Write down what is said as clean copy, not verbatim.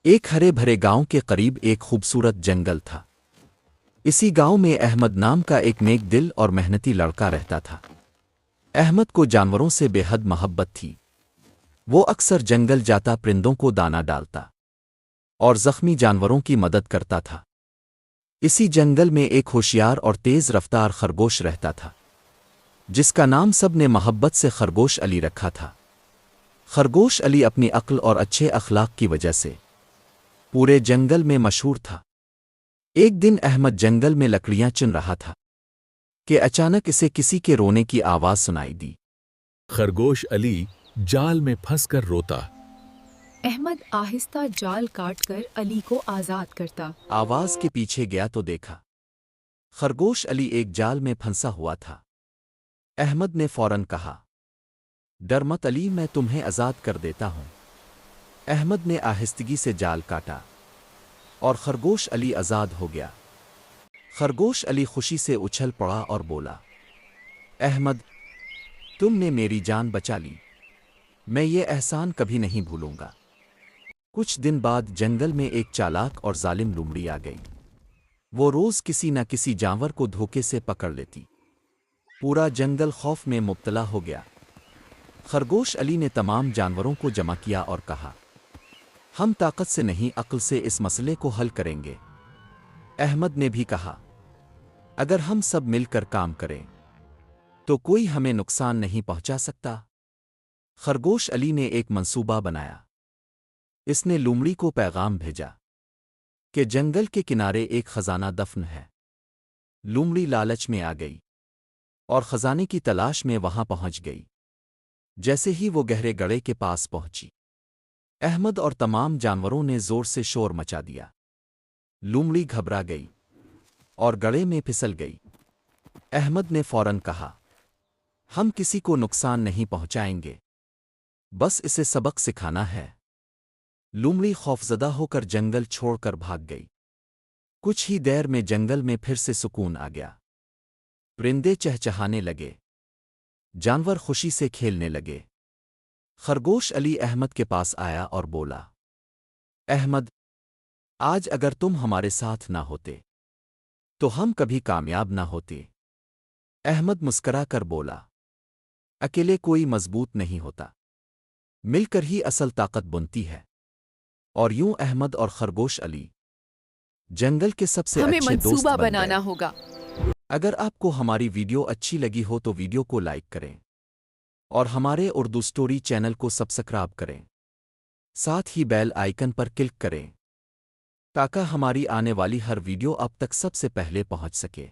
ایک ہرے بھرے گاؤں کے قریب ایک خوبصورت جنگل تھا۔ اسی گاؤں میں احمد نام کا ایک نیک دل اور محنتی لڑکا رہتا تھا۔ احمد کو جانوروں سے بے حد محبت تھی۔ وہ اکثر جنگل جاتا، پرندوں کو دانہ ڈالتا اور زخمی جانوروں کی مدد کرتا تھا۔ اسی جنگل میں ایک ہوشیار اور تیز رفتار خرگوش رہتا تھا، جس کا نام سب نے محبت سے خرگوش علی رکھا تھا۔ خرگوش علی اپنی عقل اور اچھے اخلاق کی وجہ سے پورے جنگل میں مشہور تھا۔ ایک دن احمد جنگل میں لکڑیاں چن رہا تھا کہ اچانک اسے کسی کے رونے کی آواز سنائی دی۔ خرگوش علی جال میں پھنس کر روتا۔ احمد آہستہ جال کاٹ کر علی کو آزاد کرتا۔ آواز کے پیچھے گیا تو دیکھا خرگوش علی ایک جال میں پھنسا ہوا تھا۔ احمد نے فوراً کہا، ڈر مت علی، میں تمہیں آزاد کر دیتا ہوں۔ احمد نے آہستگی سے جال کاٹا اور خرگوش علی آزاد ہو گیا۔ خرگوش علی خوشی سے اچھل پڑا اور بولا، احمد، تم نے میری جان بچا لی، میں یہ احسان کبھی نہیں بھولوں گا۔ کچھ دن بعد جنگل میں ایک چالاک اور ظالم لومڑی آ گئی۔ وہ روز کسی نہ کسی جانور کو دھوکے سے پکڑ لیتی۔ پورا جنگل خوف میں مبتلا ہو گیا۔ خرگوش علی نے تمام جانوروں کو جمع کیا اور کہا، ہم طاقت سے نہیں، عقل سے اس مسئلے کو حل کریں گے۔ احمد نے بھی کہا، اگر ہم سب مل کر کام کریں تو کوئی ہمیں نقصان نہیں پہنچا سکتا۔ خرگوش علی نے ایک منصوبہ بنایا۔ اس نے لومڑی کو پیغام بھیجا کہ جنگل کے کنارے ایک خزانہ دفن ہے۔ لومڑی لالچ میں آ گئی اور خزانے کی تلاش میں وہاں پہنچ گئی۔ جیسے ہی وہ گہرے گڑھے کے پاس پہنچی، احمد اور تمام جانوروں نے زور سے شور مچا دیا۔ لومڑی گھبرا گئی اور گڑھے میں پھسل گئی۔ احمد نے فوراً کہا، ہم کسی کو نقصان نہیں پہنچائیں گے، بس اسے سبق سکھانا ہے۔ لومڑی خوفزدہ ہو کر جنگل چھوڑ کر بھاگ گئی۔ کچھ ہی دیر میں جنگل میں پھر سے سکون آ گیا۔ پرندے چہچہانے لگے، جانور خوشی سے کھیلنے لگے۔ خرگوش علی احمد کے پاس آیا اور بولا، احمد، آج اگر تم ہمارے ساتھ نہ ہوتے تو ہم کبھی کامیاب نہ ہوتے۔ احمد مسکرا کر بولا، اکیلے کوئی مضبوط نہیں ہوتا، مل کر ہی اصل طاقت بنتی ہے۔ اور یوں احمد اور خرگوش علی جنگل کے سب سے ہمیں اچھے دوست منصوبہ بن گئے۔ بنانا ہوگا۔ اگر آپ کو ہماری ویڈیو اچھی لگی ہو تو ویڈیو کو لائک کریں اور ہمارے اردو سٹوری چینل کو سبسکرائب کریں۔ ساتھ ہی بیل آئیکن پر کلک کریں تاکہ ہماری آنے والی ہر ویڈیو آپ تک سب سے پہلے پہنچ سکے۔